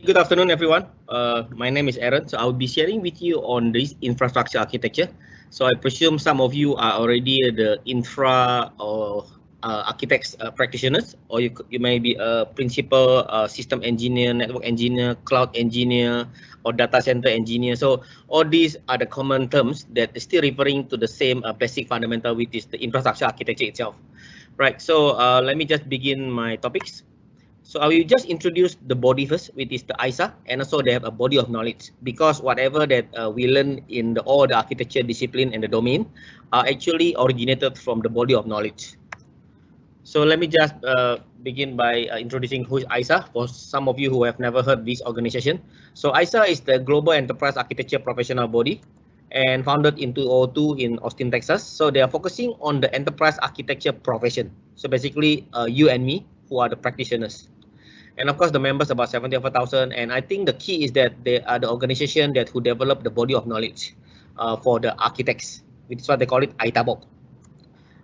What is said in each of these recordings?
Good afternoon, everyone. My name is Aaron. So I'll be sharing with you on this infrastructure architecture. So I presume some of you are already the infra or architects practitioners, or you may be a principal system engineer, network engineer, cloud engineer, or data center engineer. So all these are the common terms that is still referring to the same basic fundamental, which is the infrastructure architecture itself. Right. So let me just begin my topics. So I will just introduce the body first, which is the ISA, and also they have a body of knowledge, because whatever that we learn in all the architecture discipline and the domain are actually originated from the body of knowledge. So let me just begin by introducing who is ISA for some of you who have never heard this organization. So ISA is the Global Enterprise Architecture Professional Body and founded in 2002 in Austin, Texas. So they are focusing on the enterprise architecture profession. So basically you and me who are the practitioners. And of course, the members about 74,000. And I think the key is that they are the organization that who develop the body of knowledge for the architects, which is what they call it ITABOK.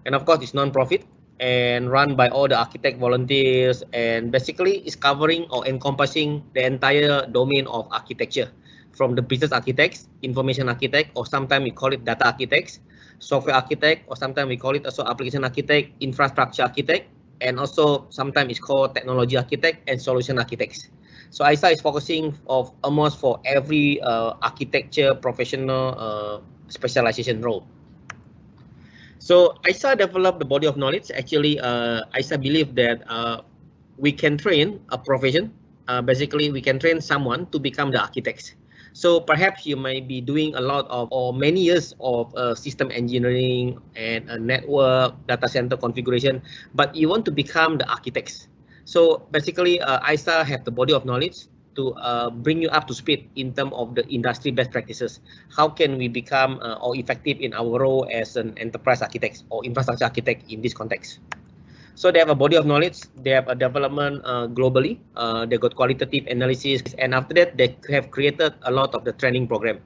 And of course, it's non-profit and run by all the architect volunteers, and basically is covering or encompassing the entire domain of architecture, from the business architects, information architect, or sometimes we call it data architects, software architect, or sometimes we call it also application architect, infrastructure architect, and also sometimes it's called technology architect and solution architects. So ISA is focusing of almost for every architecture professional specialization role. So ISA developed the body of knowledge. Actually, ISA believe that we can train a profession. Basically, we can train someone to become the architects. So perhaps you may be doing a lot of or many years of system engineering and a network data center configuration, but you want to become the architects. So basically, ISA have the body of knowledge to bring you up to speed in terms of the industry best practices. How can we become or effective in our role as an enterprise architect or infrastructure architect in this context? So they have a body of knowledge, they have a development globally, they got qualitative analysis, and after that, they have created a lot of the training program.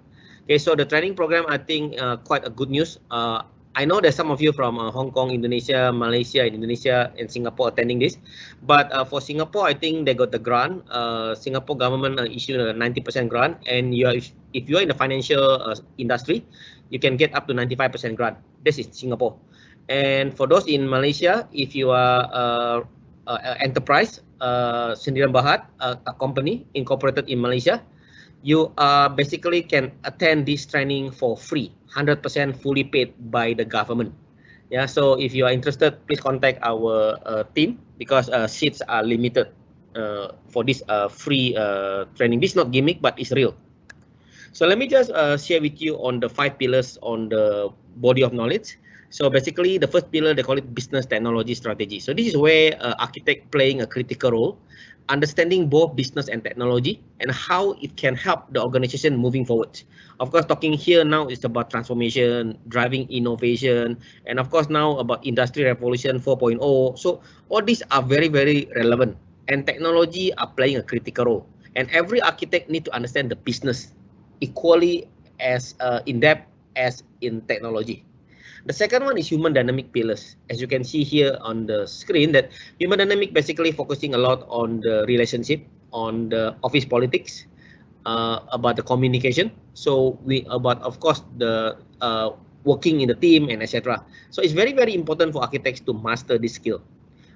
Okay, so the training program, I think quite a good news. I know that some of you from Hong Kong, Indonesia, Malaysia, Indonesia, and Singapore attending this. But for Singapore, I think they got the grant. Singapore government issued a 90% grant, and if you are in the financial industry, you can get up to 95% grant. This is Singapore. And for those in Malaysia, if you are enterprise, Sendirian Berhad, a company incorporated in Malaysia, you basically can attend this training for free, 100% fully paid by the government. Yeah, so if you are interested, please contact our team, because seats are limited for this free training. This is not gimmick, but it's real. So let me just share with you on the 5 pillars on the body of knowledge. So basically, the first pillar, they call it business technology strategy. So this is where architect playing a critical role, understanding both business and technology and how it can help the organization moving forward. Of course, talking here now is about transformation, driving innovation, and of course now about industry revolution 4.0. So all these are very, very relevant, and technology are playing a critical role. And every architect need to understand the business equally as in depth as in technology. The second one is human dynamic pillars. As you can see here on the screen, that human dynamic basically focusing a lot on the relationship, on the office politics, about the communication. So about of course the working in the team and etc. So it's very, very important for architects to master this skill.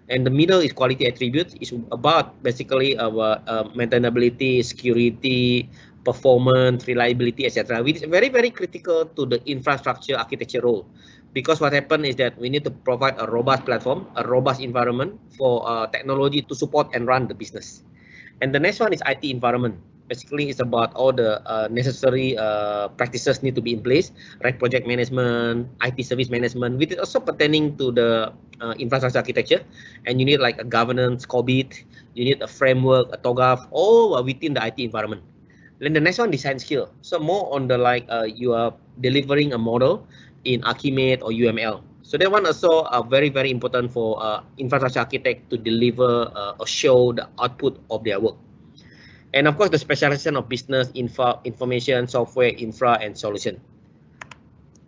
And the middle is quality attributes. Is about basically our maintainability, security, performance, reliability, etc. Which is very, very critical to the infrastructure architecture role. Because what happened is that we need to provide a robust platform, a robust environment for technology to support and run the business. And the next one is IT environment. Basically, it's about all the necessary practices need to be in place, right? Project management, IT service management, which is also pertaining to the infrastructure architecture. And you need like a governance, COBIT, you need a framework, a TOGAF, all within the IT environment. Then the next one, design skill. So more on the like you are delivering a model in Archimate or UML. So that one also very, very important for infrastructure architect to deliver or show the output of their work. And of course, the specialization of business, information, software, infra, and solution.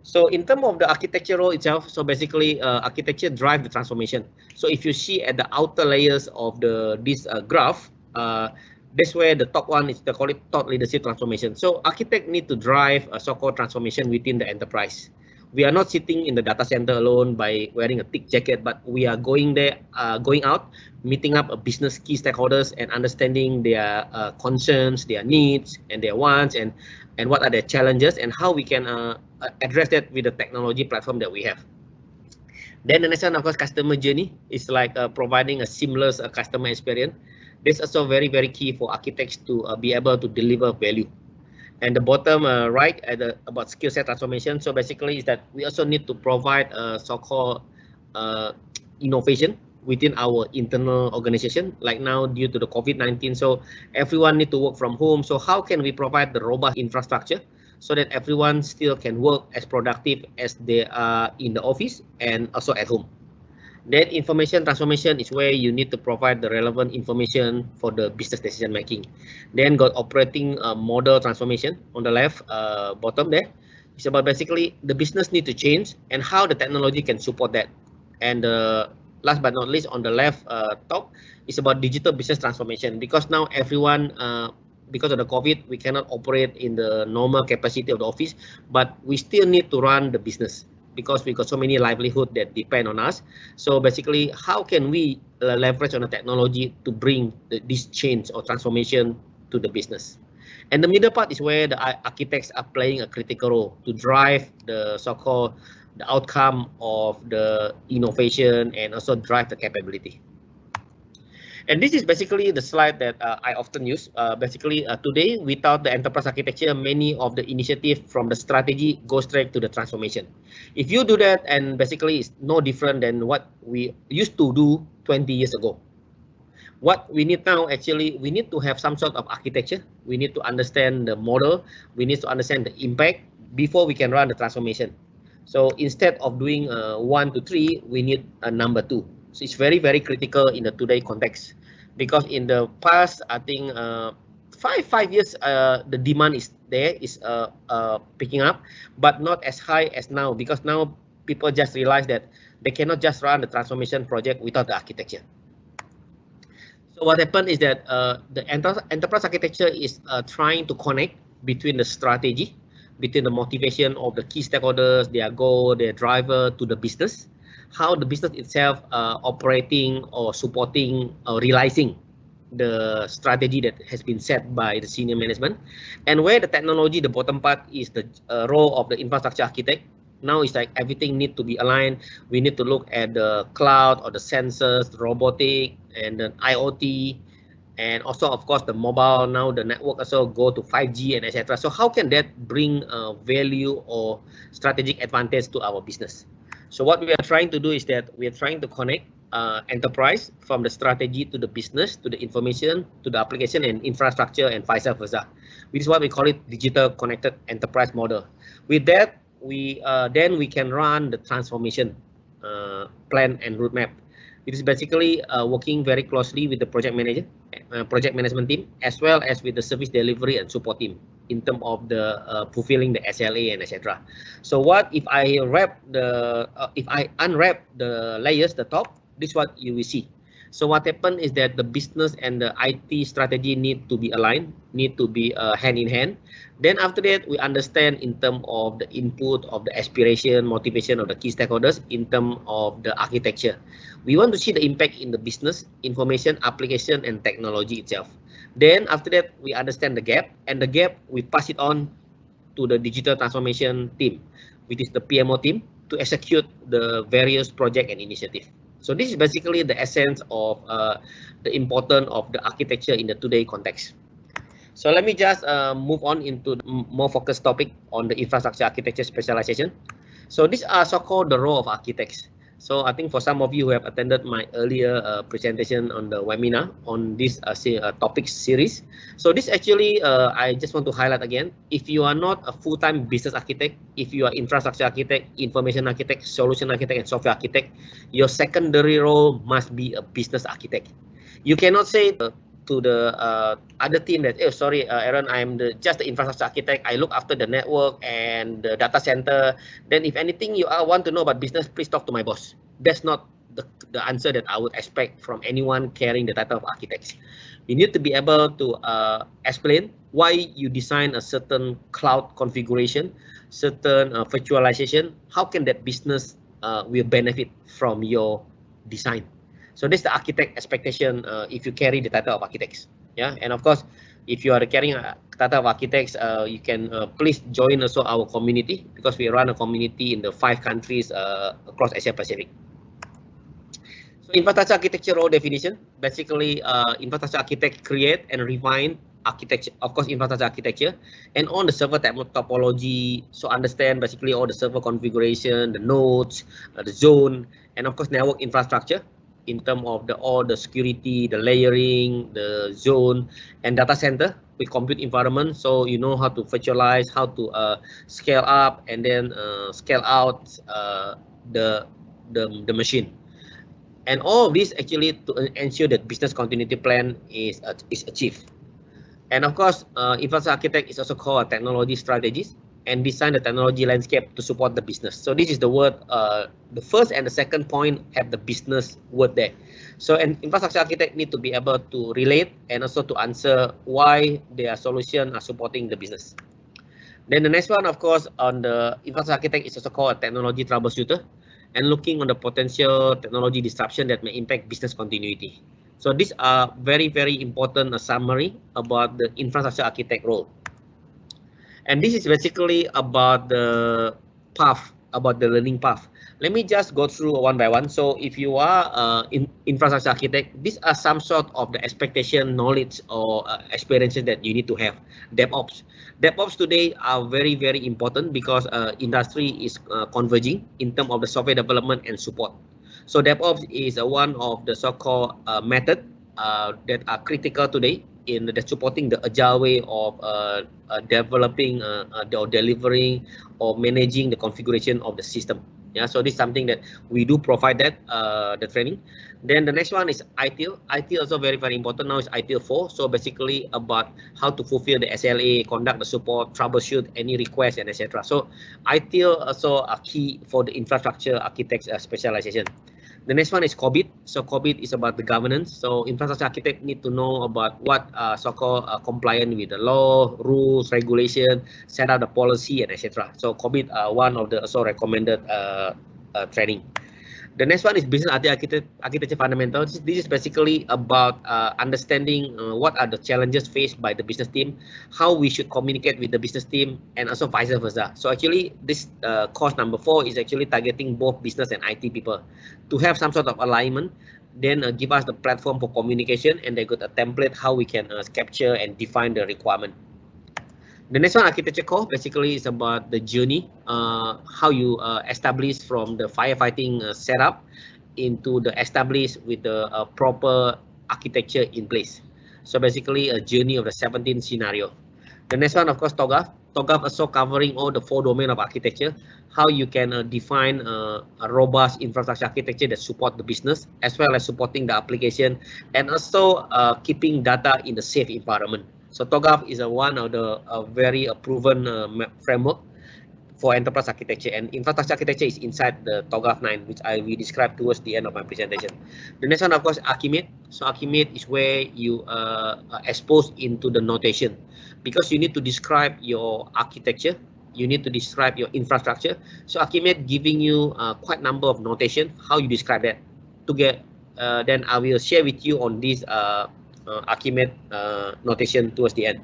So in terms of the architecture role itself, so basically architecture drive the transformation. So if you see at the outer layers of this graph, That's where the top one is, they call it thought leadership transformation. So architect need to drive a so-called transformation within the enterprise. We are not sitting in the data center alone by wearing a thick jacket, but we are going there, going out, meeting up a business key stakeholders and understanding their concerns, their needs, and their wants, and what are their challenges, and how we can address that with the technology platform that we have. Then the next one, of course, customer journey is like providing a seamless customer experience. This is also very, very key for architects to be able to deliver value. And the bottom right about skill set transformation. So basically is that we also need to provide so-called innovation within our internal organization. Like now, due to the COVID-19, so everyone need to work from home. So how can we provide the robust infrastructure so that everyone still can work as productive as they are in the office and also at home? Then information transformation is where you need to provide the relevant information for the business decision making. Then got operating model transformation on the left bottom there. It's about basically the business need to change and how the technology can support that. And last but not least, on the left top, is about digital business transformation, because now everyone, because of the COVID, we cannot operate in the normal capacity of the office, but we still need to run the business, because we got so many livelihood that depend on us. So basically, how can we leverage on the technology to bring this change or transformation to the business? And the middle part is where the architects are playing a critical role to drive the so-called the outcome of the innovation and also drive the capability. And this is basically the slide that I often use. Today, without the enterprise architecture, many of the initiative from the strategy go straight to the transformation. If you do that, and basically it's no different than what we used to do 20 years ago. What we need now, actually, we need to have some sort of architecture. We need to understand the model. We need to understand the impact before we can run the transformation. So instead of doing 1 to 3, we need a number 2. So it's very, very critical in the today context, because in the past, I think 5 years, the demand is there, is picking up, but not as high as now, because now people just realize that they cannot just run the transformation project without the architecture. So what happened is that the enterprise architecture is trying to connect between the strategy, between the motivation of the key stakeholders, their goal, their driver, to the business, how the business itself operating or supporting or realizing the strategy that has been set by the senior management, and where the technology, the bottom part, is the role of the infrastructure architect. Now it's like everything need to be aligned. We need to look at the cloud or the sensors, the robotic, and then IoT, and also of course the mobile. Now the network also go to 5G and etc. So how can that bring value or strategic advantage to our business? So what we are trying to do is that we are trying to connect enterprise from the strategy to the business, to the information, to the application and infrastructure, and vice versa, which is what we call it digital connected enterprise model. With that, then we can run the transformation plan and roadmap. It is basically working very closely with the project manager, project management team, as well as with the service delivery and support team in terms of the fulfilling the SLA and etc. So what if I unwrap the layers, the top, this is what you will see. So what happened is that the business and the IT strategy need to be aligned, need to be hand in hand. Then after that, we understand in terms of the input of the aspiration, motivation of the key stakeholders in terms of the architecture. We want to see the impact in the business, information, application, and technology itself. Then after that, we understand the gap, and the gap, we pass it on to the digital transformation team, which is the PMO team, to execute the various project and initiative. So this is basically the essence of the importance of the architecture in the today context. So let me just move on into the more focused topic on the infrastructure architecture specialization. So these are so-called the role of architects. So I think for some of you who have attended my earlier presentation on the webinar on this topic series. So this actually, I just want to highlight again, if you are not a full-time business architect, if you are infrastructure architect, information architect, solution architect, and software architect, your secondary role must be a business architect. You cannot say to the other team that, oh, sorry, Aaron, I'm just the infrastructure architect. I look after the network and the data center. Then if anything you want to know about business, please talk to my boss. That's not the answer that I would expect from anyone carrying the title of architects. You need to be able to explain why you design a certain cloud configuration, certain virtualization. How can that business will benefit from your design? So that's the architect expectation if you carry the title of architects. Yeah, and of course, if you are carrying a title of architects, you can please join also our community, because we run a community in the 5 countries across Asia Pacific. So infrastructure architecture role definition, basically infrastructure architect create and refine architecture, of course infrastructure architecture, and on the server topology, so understand basically all the server configuration, the nodes, the zone, and of course network infrastructure in terms of all the security, the layering, the zone, and data center with compute environment. So you know how to virtualize, how to scale up and then scale out the machine. And all of this actually to ensure that business continuity plan is achieved. And of course, infrastructure architect is also called a technology strategist and design the technology landscape to support the business. So this is the word, the first and the second point have the business word there. So an infrastructure architect need to be able to relate and also to answer why their solution are supporting the business. Then the next one, of course, on the infrastructure architect is also called a technology troubleshooter and looking on the potential technology disruption that may impact business continuity. So these are very, very important summary about the infrastructure architect role. And this is basically about the path, about the learning path. Let me just go through one by one. So if you are infrastructure architect, these are some sort of the expectation, knowledge or experiences that you need to have. DevOps. DevOps today are very, very important because industry is converging in terms of the software development and support. So DevOps is one of the so-called method that are critical today in the supporting the agile way of developing or delivering or managing the configuration of the system. Yeah, so this is something that we do provide that the training. Then the next one is ITIL. ITIL also very, very important now is ITIL 4. So basically about how to fulfill the SLA, conduct the support, troubleshoot any request and etc. So ITIL also are key for the infrastructure architect specialization. The next one is COBIT. So COBIT is about the governance. So infrastructure architect need to know about what so-called compliant with the law, rules, regulation, set up the policy and etc. So COBIT one of the also recommended training. The next one is business architecture fundamentals. This is basically about understanding what are the challenges faced by the business team, how we should communicate with the business team, and also vice versa. So actually, this course number 4 is actually targeting both business and IT people to have some sort of alignment, then give us the platform for communication, and they got a template how we can capture and define the requirement. The next one, architecture core, basically is about the journey, how you establish from the firefighting setup into the establish with the proper architecture in place. So basically a journey of the 17 scenario. The next one, of course, TOGAF. TOGAF also covering all the 4 domain of architecture, how you can define a robust infrastructure architecture that support the business, as well as supporting the application, and also keeping data in the safe environment. So TOGAF is one of the very proven framework for enterprise architecture, and infrastructure architecture is inside the TOGAF 9, which I will describe towards the end of my presentation. The next one, of course, Archimate. So Archimate is where you expose into the notation, because you need to describe your architecture, you need to describe your infrastructure. So Archimate giving you quite number of notation, how you describe that. To get, then I will share with you on this Archimate notation towards the end.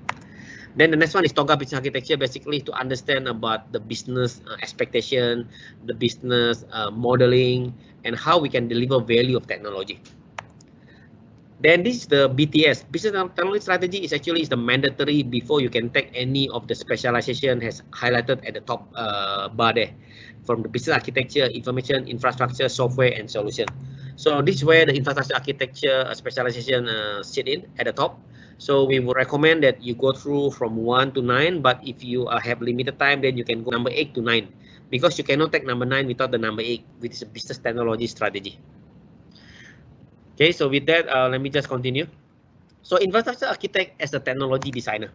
Then the next one is TOGAF business architecture, basically to understand about the business expectation, the business modeling, and how we can deliver value of technology. Then this is the BTS, business technology strategy is actually the mandatory before you can take any of the specialization has highlighted at the top bar there, from the business architecture, information, infrastructure, software, and solution. So this is where the infrastructure architecture specialization sit in at the top. So we would recommend that you go through from 1 to 9, but if you have limited time, then you can go number 8 to 9, because you cannot take number 9 without the number 8, which is a business technology strategy. Okay, so with that, let me just continue. So infrastructure architect as a technology designer.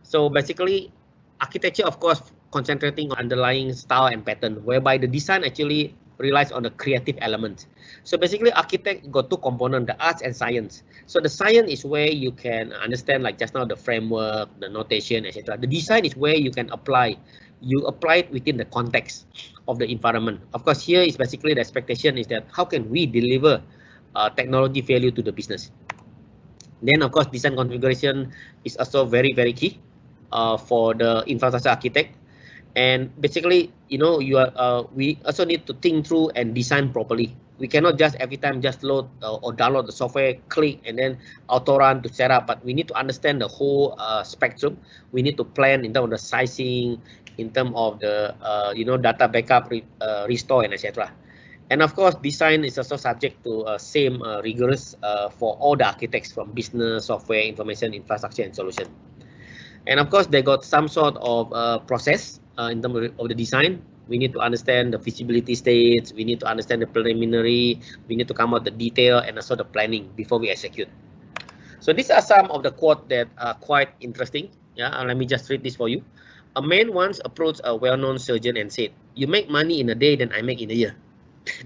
So basically, architecture, of course, concentrating on underlying style and pattern, whereby the design actually relies on the creative element. So basically, architect got two components, the arts and science. So the science is where you can understand, like just now, the framework, the notation, etc. The design is where you can apply. You apply it within the context of the environment. Of course, here is basically the expectation is that how can we deliver technology value to the business. Then, of course, design configuration is also very, very key for the infrastructure architect. And basically, you know, we also need to think through and design properly. We cannot just every time just load or download the software, click, and then auto run to set up. But we need to understand the whole spectrum. We need to plan in terms of the sizing, in terms of the data backup, restore, and etc. And of course, design is also subject to same rigorous for all the architects from business, software, information, infrastructure, and solution. And of course, they got some sort of process in terms of the design. We need to understand the feasibility stage. We need to understand the preliminary. We need to come out the detail and also the planning before we execute. So these are some of the quotes that are quite interesting. Yeah, and let me just read this for you. A man once approached a well-known surgeon and said, "You make money in a day than I make in a year."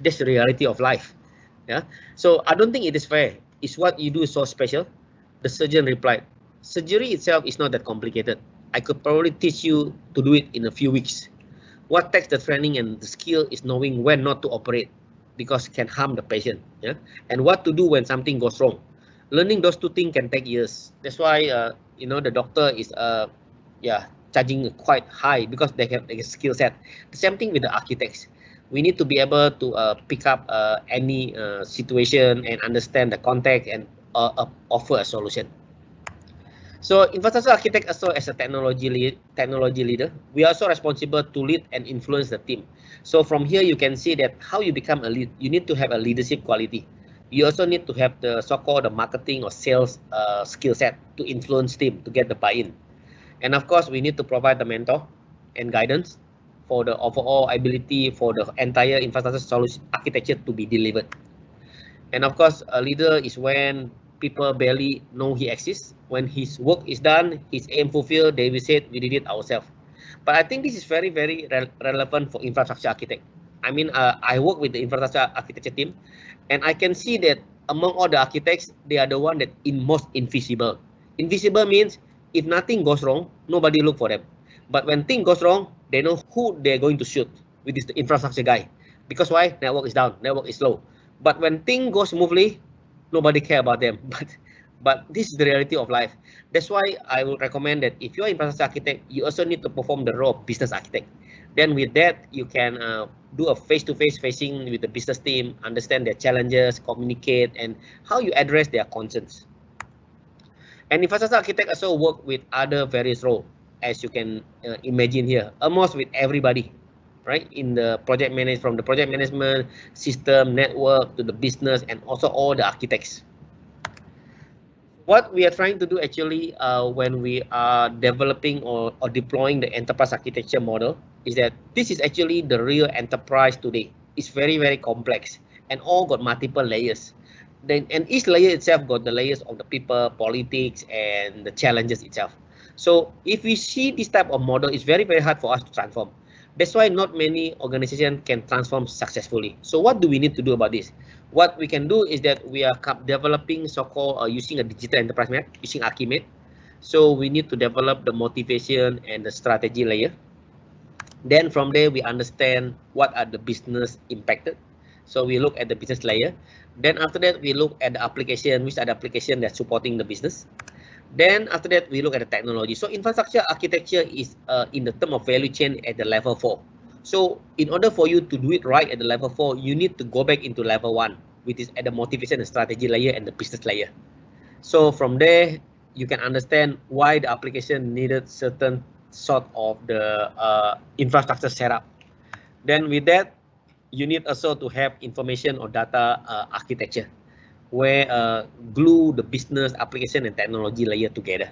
That's the reality of life. Yeah. So I don't think it is fair. Is what you do so special? The surgeon replied, "Surgery itself is not that complicated. I could probably teach you to do it in a few weeks. What takes the training and the skill is knowing when not to operate because it can harm the patient. Yeah. And what to do when something goes wrong. Learning those two things can take years. That's why the doctor is charging quite high because they have a skill set. The same thing with the architects. We need to be able to pick up any situation and understand the context and offer a solution. So infrastructure architect also as a technology leader, we are also responsible to lead and influence the team. So from here you can see that how you become a lead, you need to have a leadership quality. You also need to have the so-called marketing or sales skill set to influence team to get the buy-in. And of course, we need to provide the mentor and guidance for the overall ability for the entire infrastructure solution architecture to be delivered. And of course, a leader is when people barely know he exists. When his work is done, his aim fulfilled, they will say we did it ourselves. But I think this is very, very relevant for infrastructure architect. I mean, I work with the infrastructure architecture team, and I can see that among all the architects, they are the one that in most invisible. Invisible means if nothing goes wrong, nobody look for them. But when thing goes wrong, they know who they're going to shoot, with this infrastructure guy. Because why? Network is down, network is slow. But when thing goes smoothly, nobody care about them. But this is the reality of life. That's why I would recommend that if you're an infrastructure architect, you also need to perform the role of business architect. Then with that, you can do a face-to-face facing with the business team, understand their challenges, communicate, and how you address their concerns. And infrastructure architect also work with other various roles, as you can imagine here, almost with everybody, right? In the project management, from the project management, system, network, to the business, and also all the architects. What we are trying to do actually when we are developing or deploying the enterprise architecture model is that this is actually the real enterprise today. It's very, very complex and all got multiple layers. And each layer itself got the layers of the people, politics, and the challenges itself. So if we see this type of model, it's very, very hard for us to transform. That's why not many organizations can transform successfully. So what do we need to do about this? What we can do is that we are developing so-called using a digital enterprise map, using Archimate. So we need to develop the motivation and the strategy layer. Then from there, we understand what are the business impacted. So we look at the business layer. Then after that, we look at the application, which are the application that's supporting the business. Then after that, we look at the technology. So infrastructure architecture is in the term of value chain at the level 4. So in order for you to do it right at the level 4, you need to go back into level 1, which is at the motivation and strategy layer and the business layer. So from there, you can understand why the application needed certain sort of the infrastructure setup. Then with that, you need also to have information or data architecture, where glue the business, application, and technology layer together.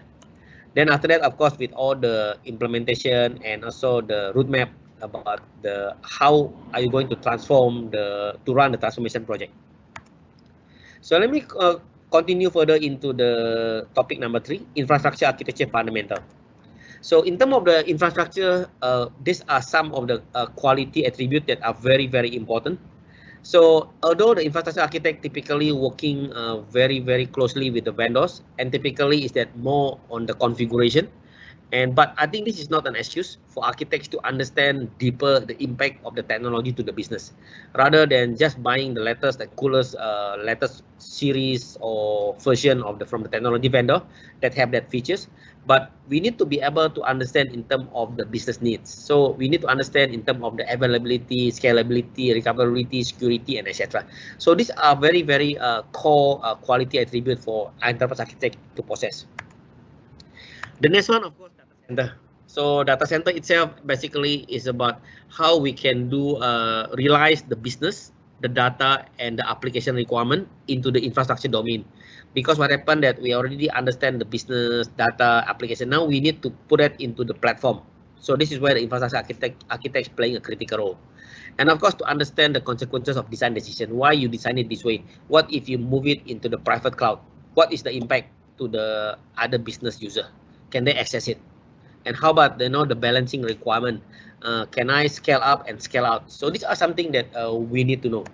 Then after that, of course, with all the implementation and also the roadmap about the how are you going to transform to run the transformation project. So let me continue further into the topic number 3, infrastructure architecture fundamental. So in terms of the infrastructure, these are some of the quality attributes that are very, very important So although the infrastructure architect typically working very closely with the vendors, and typically is that more on the configuration, but I think this is not an excuse for architects to understand deeper the impact of the technology to the business, rather than just buying the latest and coolest latest series or version of from the technology vendor that have that features. But we need to be able to understand in terms of the business needs. So we need to understand in terms of the availability, scalability, recoverability, security, and etc. So these are very core quality attribute for enterprise architect to possess. The next one, of course, data center. So data center itself basically is about how we can do realize the business, the data, and the application requirement into the infrastructure domain. Because what happened that we already understand the business, data, application. Now we need to put it into the platform. So this is where the infrastructure architects playing a critical role. And of course, to understand the consequences of design decision, why you design it this way. What if you move it into the private cloud? What is the impact to the other business user? Can they access it? And how about the balancing requirement? Can I scale up and scale out? So these are something that we need to know.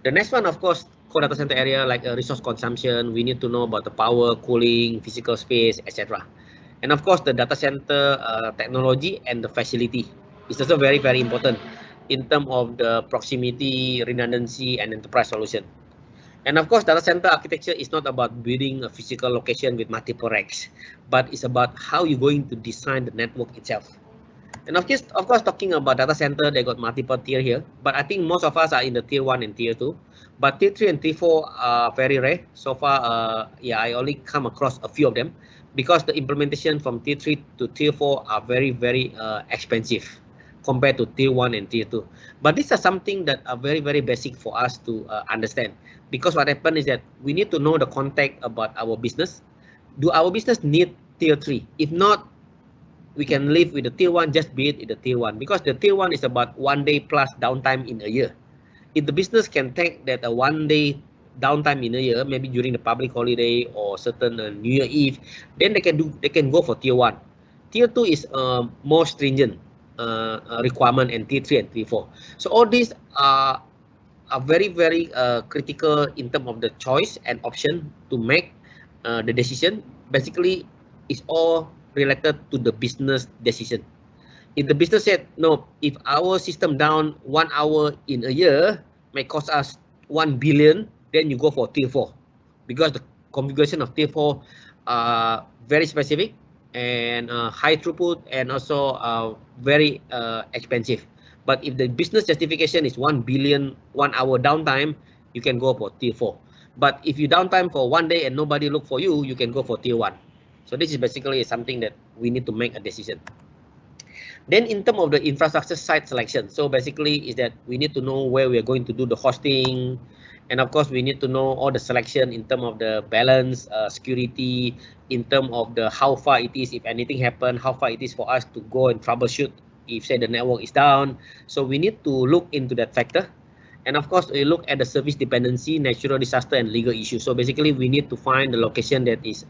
The next one, of course, core data center area like resource consumption. We need to know about the power, cooling, physical space, etc. And of course, the data center technology and the facility is also very important in terms of the proximity, redundancy, and enterprise solution. And of course, data center architecture is not about building a physical location with multiple racks, but it's about how you're going to design the network itself. And of course, talking about data center, they got multiple tier here, but I think most of us are in the tier 1 and tier 2. But tier 3 and tier 4 are very rare. So far, yeah, I only come across a few of them because the implementation from tier 3 to tier 4 are very expensive compared to tier 1 and tier 2. But these are something that are very basic for us to understand. Because what happens is that we need to know the context about our business. Do our business need tier 3? If not, we can live with the tier 1, just be it in the tier 1. Because the tier 1 is about 1 day plus downtime in a year. If the business can take that a 1 day downtime in a year, maybe during the public holiday or certain New Year Eve, then they can go for tier 1. Tier 2 is more stringent requirement, and tier 3 and tier 4. So all these are very critical in terms of the choice and option to make the decision. Basically, it's all related to the business decision. If the business said, no, if our system down 1 hour in a year may cost us 1 billion, then you go for tier 4. Because the configuration of tier 4 are very specific and high throughput, and also very expensive. But if the business justification is 1 billion 1 hour downtime, you can go for tier 4. But if you downtime for 1 day and nobody look for you, you can go for tier 1. So this is basically something that we need to make a decision. Then in terms of the infrastructure site selection, so basically is that we need to know where we are going to do the hosting, and of course we need to know all the selection in terms of the balance, security, in terms of the how far it is if anything happen, how far it is for us to go and troubleshoot if say the network is down. So we need to look into that factor. And of course, we look at the service dependency, natural disaster, and legal issues. So basically, we need to find the location that is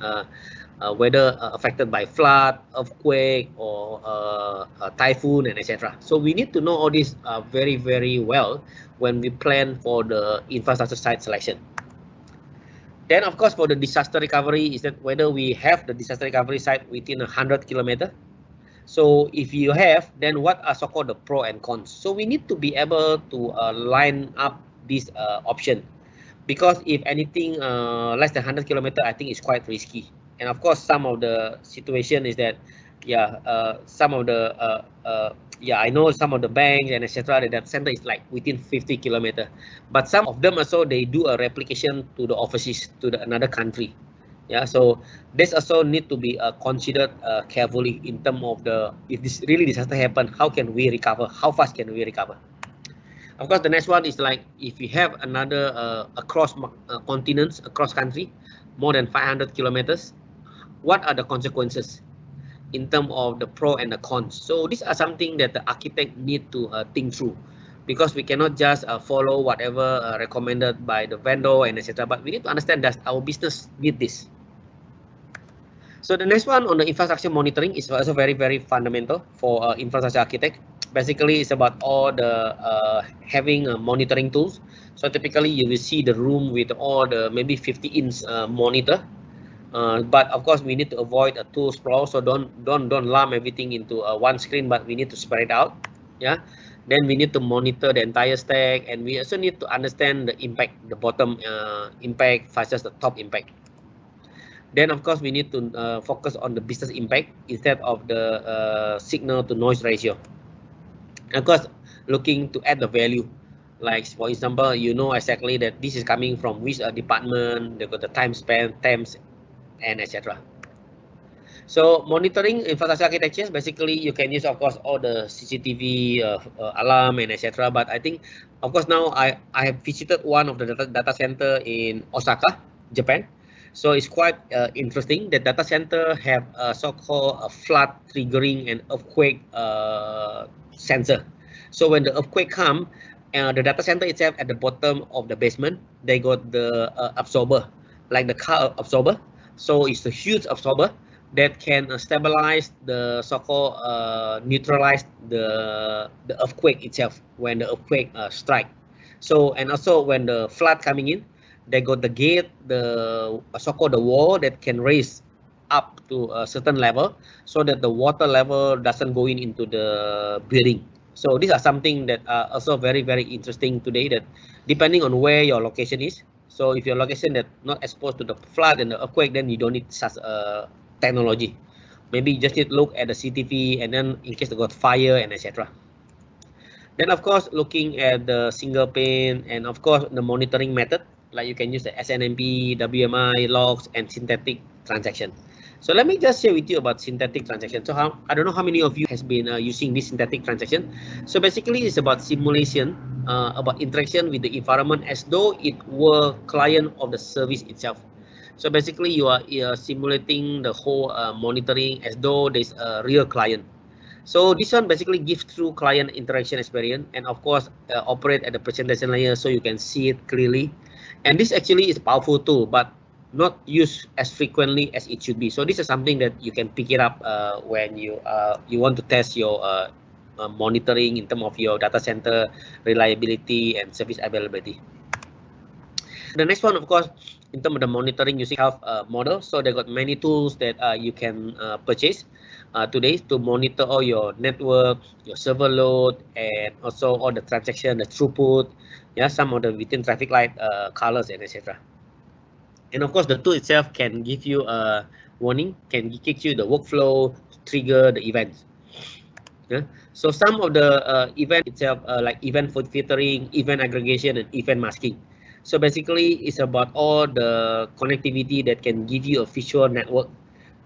whether affected by flood, earthquake, or typhoon, and etc. So we need to know all this very well when we plan for the infrastructure site selection. Then, of course, for the disaster recovery, is that whether we have the disaster recovery site within 100 kilometers. So if you have, then what are so-called the pro and cons? So we need to be able to line up this option, because if anything less than 100 kilometers, I think it's quite risky. And of course, some of the situation is that, yeah, some of the yeah, I know some of the banks and etc. That center is like within 50 kilometers, but some of them also they do a replication to the offices to another country. Yeah, so this also need to be considered carefully in terms of the, if this really disaster happen, how can we recover? How fast can we recover? Of course, the next one is like if you have another across continents, across country, more than 500 kilometers, what are the consequences in terms of the pro and the cons? So these are something that the architect need to think through, because we cannot just follow whatever recommended by the vendor and etc. But we need to understand that our business need this. So the next one on the infrastructure monitoring is also very fundamental for infrastructure architect. basically it's about all the having monitoring tools. So typically you will see the room with all the maybe 50-inch monitor. But of course we need to avoid a too sprawl, so don't lump everything into one screen, but we need to spread it out. Yeah, then we need to monitor the entire stack, and we also need to understand the impact, the bottom impact versus the top impact. Then of course we need to focus on the business impact instead of the signal to noise ratio. And of course, looking to add the value. Like for example, you know exactly that this is coming from which department, they got the time span, temps, and etc. So monitoring infrastructure architectures, basically you can use, of course, all the CCTV alarm and etc. But I think, of course, now I have visited one of the data center in Osaka, Japan. So it's quite interesting. The data center have a so-called a flood triggering and earthquake sensor. So when the earthquake come, the data center itself at the bottom of the basement, they got the absorber, like the car absorber. So it's a huge absorber that can stabilize the so-called neutralize the earthquake itself when the earthquake strike. So, and also when the flood coming in, they got the gate, the so-called the wall that can raise up to a certain level so that the water level doesn't go into the building. So these are something that are also very interesting today, that depending on where your location is. So if your location that not exposed to the flood and the earthquake, then you don't need such a technology. Maybe you just need to look at the CCTV, and then in case they got fire and etc. Then of course looking at the single pane, and of course the monitoring method, like you can use the SNMP, WMI, logs, and synthetic transaction. So let me just share with you about synthetic transaction. So I don't know how many of you has been using this synthetic transaction. So basically it's about simulation, about interaction with the environment as though it were client of the service itself. So basically you are simulating the whole monitoring as though there's a real client. So this one basically gives true client interaction experience, and of course operate at the presentation layer so you can see it clearly. And this actually is a powerful tool, but not used as frequently as it should be. So this is something that you can pick it up when you want to test your monitoring in terms of your data center reliability and service availability. The next one, of course, in terms of the monitoring using health model. So they got many tools that you can purchase today to monitor all your network, your server load, and also all the transaction, the throughput, yeah, some of the within traffic light colors and etc. And of course, the tool itself can give you a warning, can give you the workflow, trigger the events. Yeah. So some of the event itself, like event filtering, event aggregation, and event masking. So basically, it's about all the connectivity that can give you a visual network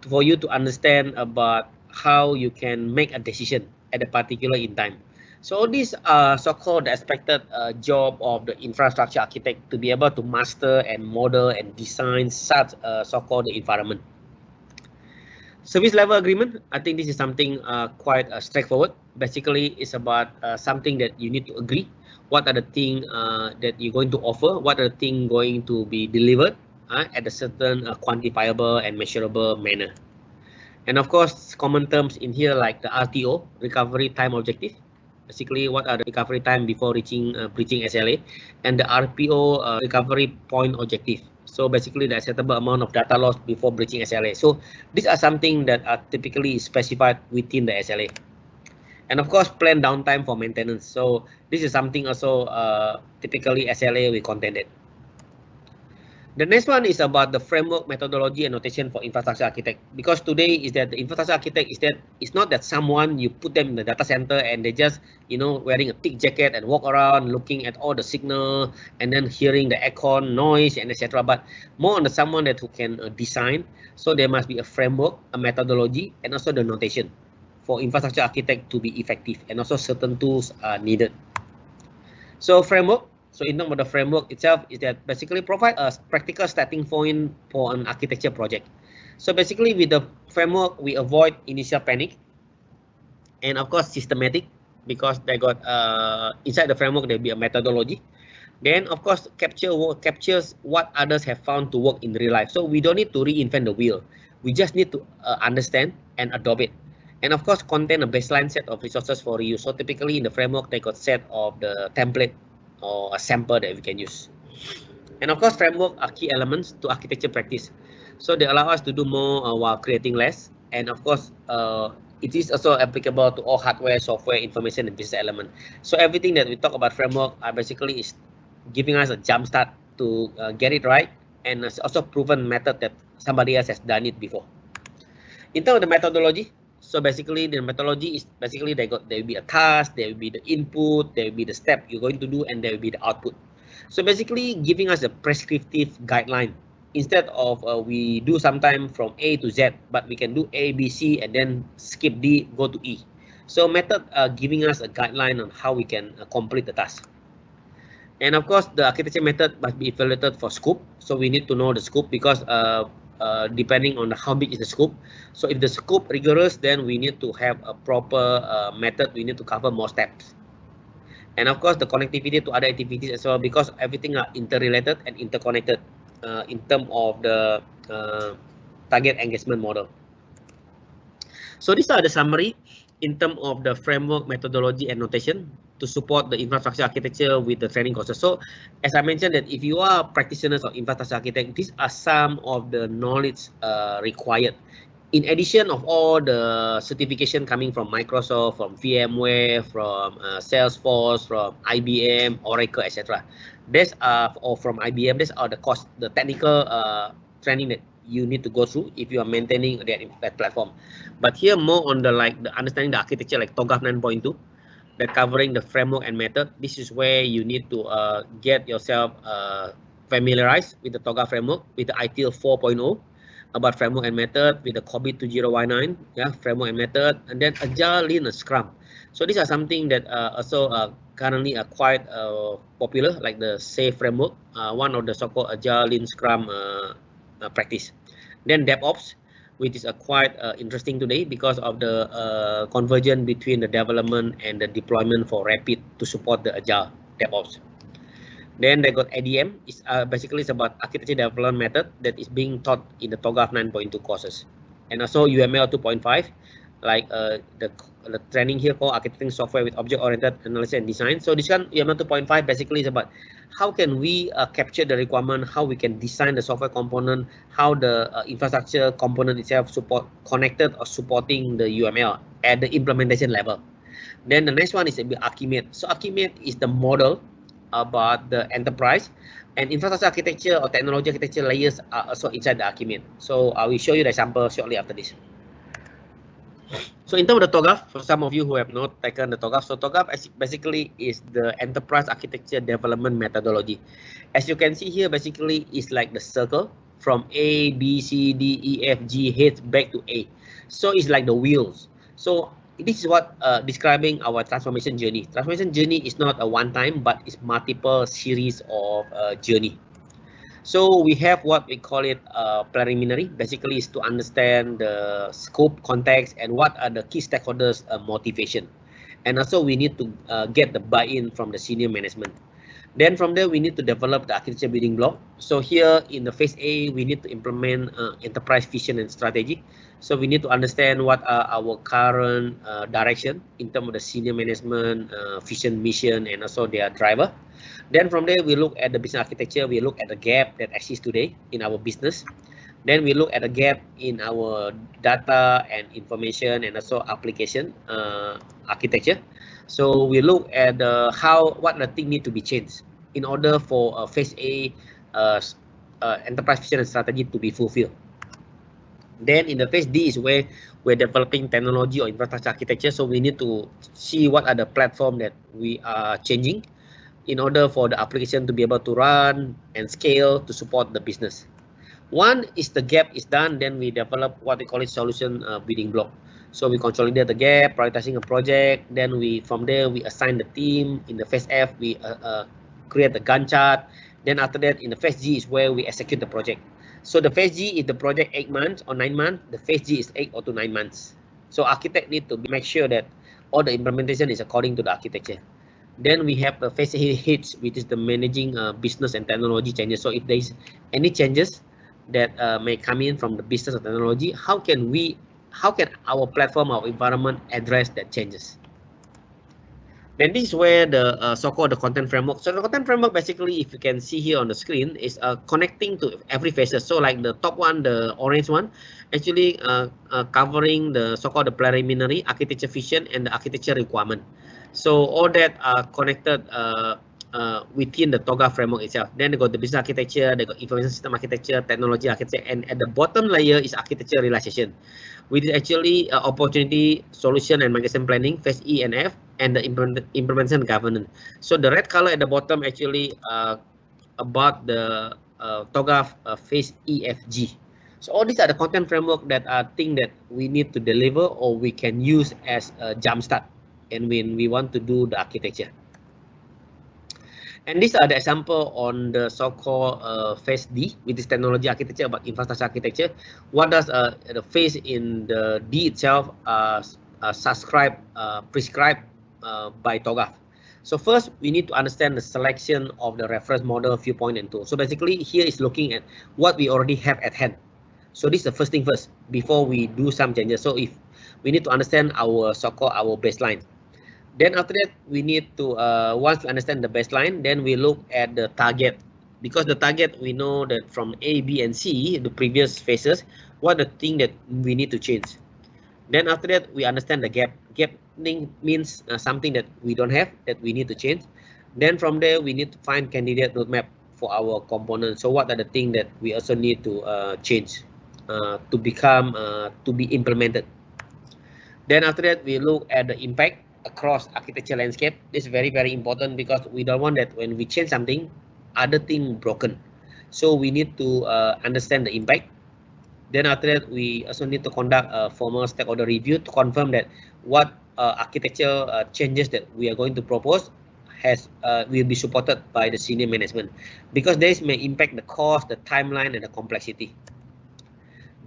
for you to understand about how you can make a decision at a particular in time. So these are so-called the expected job of the infrastructure architect to be able to master and model and design such so-called environment. Service level agreement, I think this is something quite straightforward. Basically, it's about something that you need to agree. What are the things that you're going to offer? What are the things going to be delivered at a certain quantifiable and measurable manner? And of course, common terms in here like the RTO, recovery time objective. Basically, what are the recovery time before reaching breaching SLA, and the RPO, recovery point objective. So basically, the acceptable amount of data loss before breaching SLA. So these are something that are typically specified within the SLA. And of course, plan downtime for maintenance. So this is something also typically SLA we contended. The next one is about the framework, methodology, and notation for infrastructure architect. Because today is that the infrastructure architect is that it's not that someone you put them in the data center and they just wearing a thick jacket and walk around looking at all the signal and then hearing the aircon noise and etc. But more on the someone that who can design. So there must be a framework, a methodology, and also the notation for infrastructure architect to be effective, and also certain tools are needed. So framework. So in terms of the framework itself is that basically provide a practical starting point for an architecture project. So basically with the framework, we avoid initial panic, and of course systematic, because they got inside the framework there'll be a methodology. Then of course captures what others have found to work in real life. So we don't need to reinvent the wheel. We just need to understand and adopt it. And of course, contain a baseline set of resources for reuse. So typically in the framework, they got set of the template or a sample that we can use. And of course, framework are key elements to architecture practice. So they allow us to do more while creating less. And of course, it is also applicable to all hardware, software, information, and business element. So everything that we talk about framework basically is giving us a jump start to get it right, and it's also proven method that somebody else has done it before. In terms of the methodology, so basically the methodology is basically there will be a task, there will be the input, there will be the step you're going to do, and there will be the output. So basically giving us a prescriptive guideline. Instead of we do sometime from A to Z, but we can do A, B, C, and then skip D, go to E. So method giving us a guideline on how we can complete the task. And of course, the architecture method must be evaluated for scope. So we need to know the scope because depending on how big is the scope. So if the scope rigorous, then we need to have a proper method. We need to cover more steps. And of course, the connectivity to other activities as well, because everything are interrelated and interconnected in terms of the target engagement model. So these are the summary in terms of the framework, methodology, and notation to support the infrastructure architecture with the training courses. So as I mentioned that if you are practitioners of infrastructure architect, these are some of the knowledge required. In addition of all the certification coming from Microsoft, from VMware, from Salesforce, from IBM, Oracle, etc. These are, or from IBM, these are the cost, the technical training that you need to go through if you are maintaining that platform. But here more on the the understanding the architecture like TOGAF 9.2, that covering the framework and method. This is where you need to get yourself familiarized with the TOGAF framework, with the ITIL 4.0 about framework and method, with the COBIT 2019, yeah, framework and method, and then Agile, Lean, and Scrum. So these are something that also currently are quite popular, like the SAFe framework, one of the so-called Agile, Lean, Scrum practice. Then DevOps, which is quite interesting today because of the convergence between the development and the deployment for rapid to support the Agile DevOps. Then they got ADM, is basically it's about architecture development method that is being taught in the TOGAF 9.2 courses. And also UML 2.5, like the training here called architecting software with object-oriented analysis and design. So this one, UML 2.5 basically is about how can we capture the requirement, how we can design the software component, how the infrastructure component itself connected or supporting the UML at the implementation level. Then the next one is Archimate. So Archimate is the model about the enterprise, and infrastructure architecture or technology architecture layers are also inside the Archimate. So I will show you the example shortly after this. So in terms of the TOGAF, for some of you who have not taken the TOGAF, so TOGAF basically is the enterprise architecture development methodology. As you can see here, basically is like the circle from A, B, C, D, E, F, G, H back to A. So it's like the wheels. So this is what describing our transformation journey. Transformation journey is not a one-time, but it's multiple series of journey. So we have what we call it preliminary. Basically, is to understand the scope, context, and what are the key stakeholders' motivation. And also, we need to get the buy-in from the senior management. Then from there, we need to develop the architecture building block. So here in the phase A, we need to implement enterprise vision and strategy. So we need to understand what are our current direction in terms of the senior management, vision, mission, and also their driver. Then from there, we look at the business architecture. We look at the gap that exists today in our business. Then we look at the gap in our data and information and also application architecture. So we look at what the thing need to be changed in order for phase A enterprise vision and strategy to be fulfilled. Then in the phase D is where we're developing technology or infrastructure architecture. So we need to see what are the platform that we are changing in order for the application to be able to run and scale to support the business. One is the gap is done, then we develop what we call it solution building block. So we consolidate the gap, prioritizing a project. Then from there we assign the team. In the phase F, we create the Gantt chart. Then after that, in the phase G is where we execute the project. So the phase G is the project 8 months or 9 months. The phase G is 8 or to 9 months. So architect need to make sure that all the implementation is according to the architecture. Then we have the phase H, which is the managing business and technology changes. So if there is any changes that may come in from the business or technology, how can we how can our platform or environment address that changes? Then this is where the so-called the content framework. So the content framework basically, if you can see here on the screen, is connecting to every phases. So like the top one, the orange one, actually covering the so-called the preliminary architecture vision and the architecture requirement. So all that are connected within the TOGAF framework itself. Then they got the business architecture, they got information system architecture, technology architecture, and at the bottom layer is architecture realization, which is actually opportunity, solution, and migration planning, phase E and F, and the implementation governance. So the red color at the bottom actually about the TOGAF phase E, F, G. So all these are the content framework that are things that we need to deliver or we can use as a jumpstart and when we want to do the architecture. And these are the example on the so-called phase D, which is technology architecture about infrastructure architecture. What does the phase in the D itself prescribed by TOGAF? So first, we need to understand the selection of the reference model, viewpoint, and tool. So basically, here is looking at what we already have at hand. So this is the first thing first, before we do some changes. So if we need to understand our so-called our baseline. Then after that, we need to, once we understand the baseline, then we look at the target. Because the target, we know that from A, B, and C, the previous phases, what the thing that we need to change. Then after that, we understand the gap. Gap means something that we don't have, that we need to change. Then from there, we need to find candidate roadmap for our components. So what are the things that we also need to change to become, to be implemented. Then after that, we look at the impact across architecture landscape. This is very, very important because we don't want that when we change something, other thing broken. So we need to understand the impact. Then after that, we also need to conduct a formal stakeholder review to confirm that what architecture changes that we are going to propose will be supported by the senior management, because this may impact the cost, the timeline, and the complexity.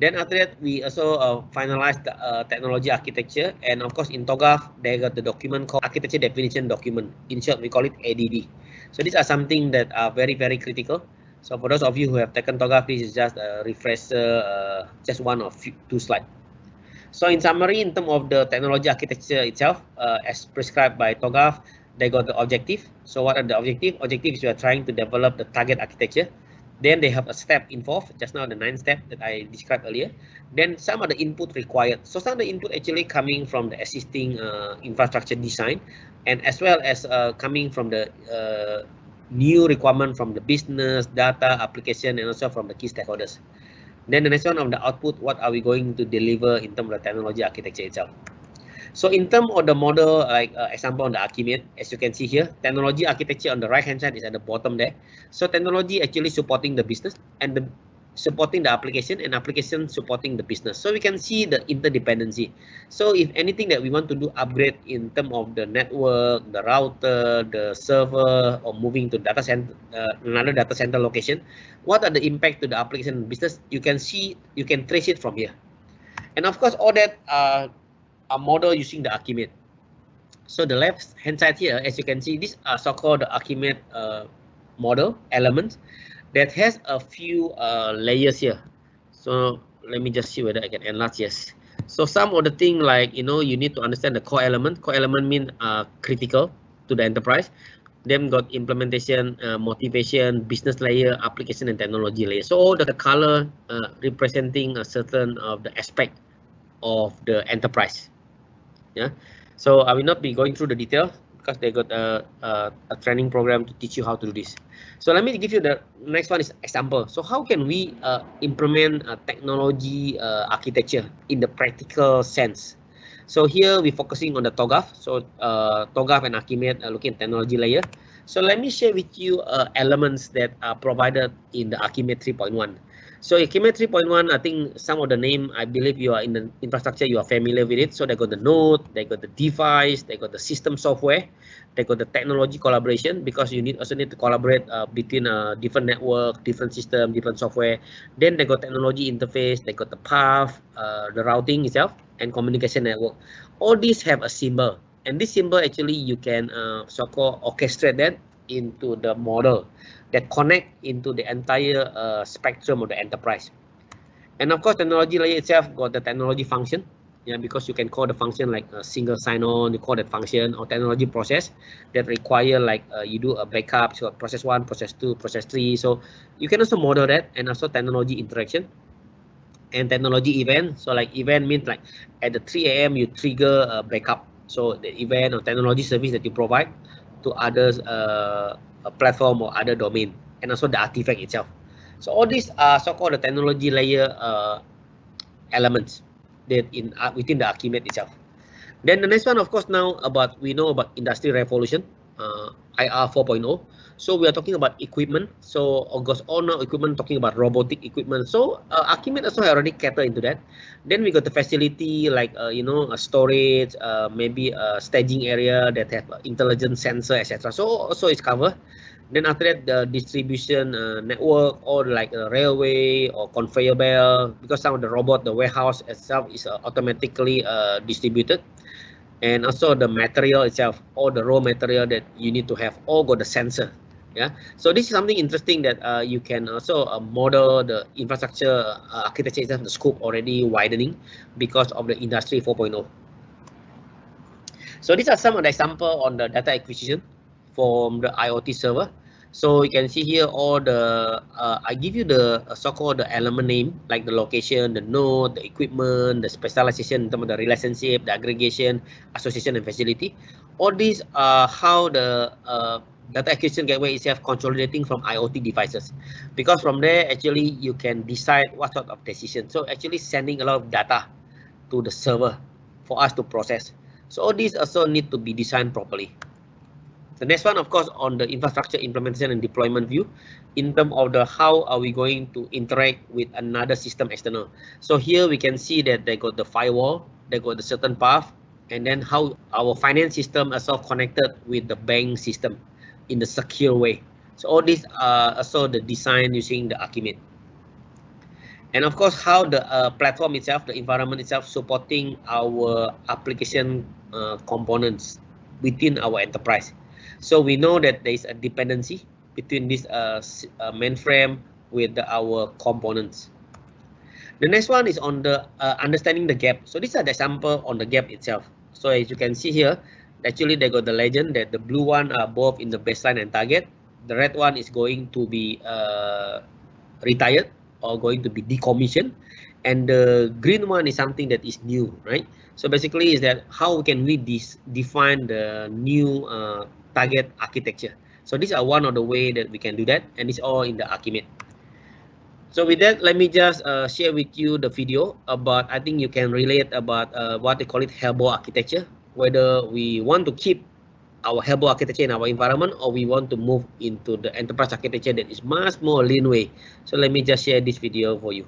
Then after that, we also finalize the technology architecture, and of course in TOGAF they got the document called architecture definition document. In short, we call it ADD. So these are something that are very, very critical. So for those of you who have taken TOGAF, this is just a refresher, just one of two slides. So in summary, in terms of the technology architecture itself, as prescribed by TOGAF, they got the objective. So what are the objectives? Objectives, we are trying to develop the target architecture. Then they have a step involved, just now the 9 step that I described earlier. Then some of the input required. So some of the input actually coming from the existing infrastructure design, and as well as coming from the new requirement from the business, data, application, and also from the key stakeholders. Then the next one of the output, what are we going to deliver in terms of the technology architecture itself. So in terms of the model, like example on the Archimate, as you can see here, technology architecture on the right hand side is at the bottom there. So technology actually supporting the business, and the supporting the application, and application supporting the business. So we can see the interdependency. So if anything that we want to do upgrade in terms of the network, the router, the server, or moving to data center, another data center location, what are the impact to the application business? You can see, you can trace it from here. And of course, all that a model using the Archimate. So the left hand side here, as you can see, these are so-called the Archimate model elements that has a few layers here. So let me just see whether I can enlarge. Yes. So some of the thing, like, you need to understand the core element. Core element mean critical to the enterprise. Then got implementation, motivation, business layer, application, and technology layer. So all the color representing a certain of the aspect of the enterprise. Yeah, so I will not be going through the detail because they got a training program to teach you how to do this. So let me give you the next one is example. So how can we implement technology architecture in the practical sense? So here we're focusing on the TOGAF. So TOGAF and Archimate are looking at technology layer. So let me share with you elements that are provided in the Archimate 3.1. So Archimate 3.1, I think some of the name, I believe you are in the infrastructure, you are familiar with it. So they got the node, they got the device, they got the system software, they got the technology collaboration, because you also need to collaborate between different network, different system, different software. Then they got technology interface, they got the path, the routing itself, and communication network. All these have a symbol, and this symbol actually you can so-called orchestrate that into the model that connect into the entire spectrum of the enterprise. And of course, technology layer itself got the technology function. Yeah, because you can call the function like a single sign-on, you call that function, or technology process that require like you do a backup, so process 1, process 2, process 3. So you can also model that, and also technology interaction and technology event. So like event means like at the 3 a.m. you trigger a backup. So the event or technology service that you provide to others, a platform or other domain, and also the artifact itself. So all these are so-called the technology layer elements that in within the Archimate itself. Then the next one, of course, now we know about Industry Revolution, IR 4.0. So we are talking about equipment. So of course, all now equipment talking about robotic equipment. So Archimate also already cater into that. Then we got the facility like a storage, maybe a staging area that have intelligent sensor, etc. So also it's covered. Then after that, the distribution network, or like a railway or conveyor belt, because some of the robot, the warehouse itself is automatically distributed. And also the material itself, or the raw material that you need to have, all got the sensor. Yeah, so this is something interesting that you can also model the infrastructure architecture itself, the scope already widening because of the Industry 4.0. So these are some of the example on the data acquisition from the IoT server. So you can see here all the, I give you the so-called the element name, like the location, the node, the equipment, the specialization in terms of the relationship, the aggregation, association, and facility. All these are how the data acquisition gateway itself consolidating from IoT devices. Because from there, actually, you can decide what sort of decision. So actually sending a lot of data to the server for us to process. So all these also need to be designed properly. The next one, of course, on the infrastructure implementation and deployment view, in terms of the how are we going to interact with another system external. So here we can see that they got the firewall, they got the certain path, and then how our finance system is also connected with the bank system in the secure way. So all these are also the design using the Archimate. And of course, how the platform itself, the environment itself, supporting our application components within our enterprise. So we know that there is a dependency between this mainframe with our components. The next one is on the understanding the gap. So these are the example on the gap itself. So as you can see here, actually they got the legend that the blue one are both in the baseline and target. The red one is going to be retired or going to be decommissioned, and the green one is something that is new, right? So basically is that how can we define the new target architecture. So these are one of the way that we can do that, and it's all in the Archimate. So with that, let me just share with you the video about, I think you can relate about what they call it hellbore architecture, whether we want to keep our hellbore architecture in our environment, or we want to move into the enterprise architecture that is much more lean way. So let me just share this video for you.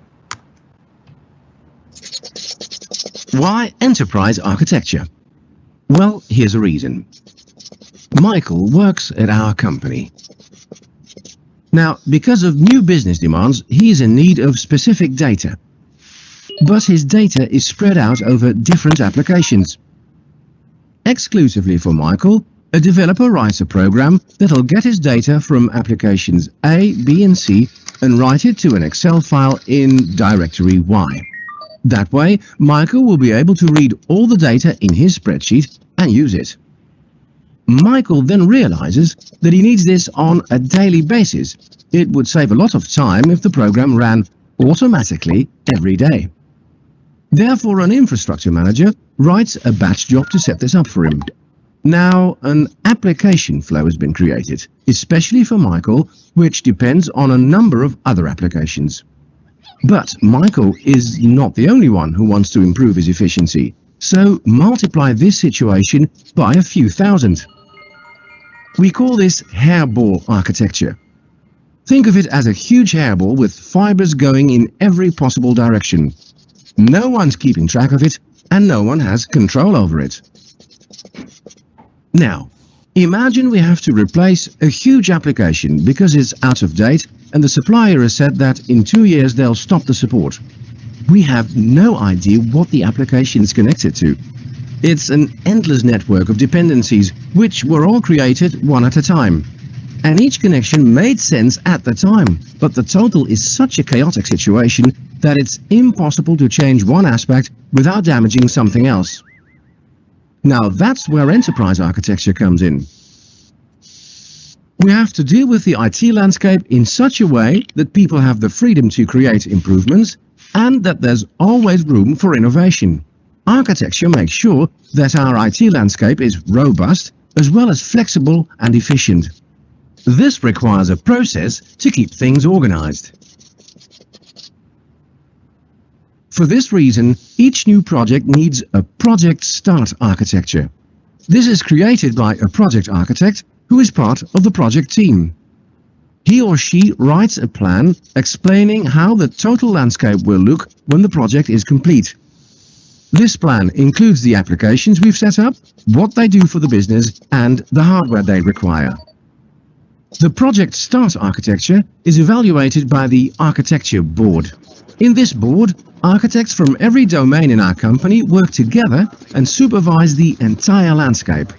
Why enterprise architecture? Well, here's a reason. Michael works at our company. Now, because of new business demands, he is in need of specific data. But his data is spread out over different applications. Exclusively for Michael, a developer writes a program that'll get his data from applications A, B, and C and write it to an Excel file in directory Y. That way, Michael will be able to read all the data in his spreadsheet and use it. Michael then realizes that he needs this on a daily basis. It would save a lot of time if the program ran automatically every day. Therefore, an infrastructure manager writes a batch job to set this up for him. Now, an application flow has been created, especially for Michael, which depends on a number of other applications. But Michael is not the only one who wants to improve his efficiency, so multiply this situation by a few thousand. We call this hairball architecture. Think of it as a huge hairball with fibers going in every possible direction. No one's keeping track of it, and no one has control over it. Now, imagine we have to replace a huge application because it's out of date and the supplier has said that in 2 years they'll stop the support. We have no idea what the application is connected to. It's an endless network of dependencies which were all created one at a time. and each connection made sense at the time, but the total is such a chaotic situation that it's impossible to change one aspect without damaging something else. Now that's where enterprise architecture comes in. We have to deal with the IT landscape in such a way that people have the freedom to create improvements and that there's always room for innovation. Architecture makes sure that our IT landscape is robust as well as flexible and efficient. This requires a process to keep things organized. For this reason, each new project needs a project start architecture. This is created by a project architect who is part of the project team. He or she writes a plan explaining how the total landscape will look when the project is complete. This plan includes the applications we've set up, what they do for the business, and the hardware they require. The project start architecture is evaluated by the architecture board. In this board, architects from every domain in our company work together and supervise the entire landscape.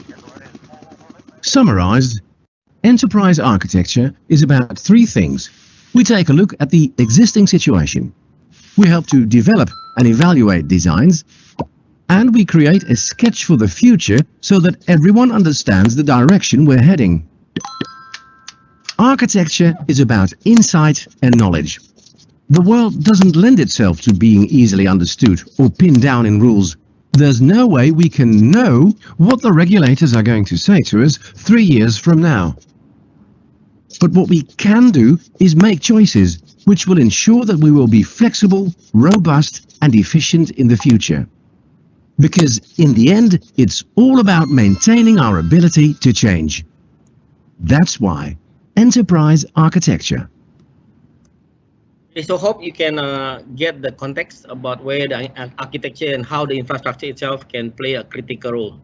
Summarized, enterprise architecture is about three things. We take a look at the existing situation. We help to develop and evaluate designs, and we create a sketch for the future so that everyone understands the direction we're heading. Architecture is about insight and knowledge. The world doesn't lend itself to being easily understood or pinned down in rules. There's no way we can know what the regulators are going to say to us 3 years from now. But what we can do is make choices which will ensure that we will be flexible, robust, and efficient in the future. Because in the end, it's all about maintaining our ability to change. That's why enterprise architecture. Okay, so hope you can get the context about where the architecture and how the infrastructure itself can play a critical role.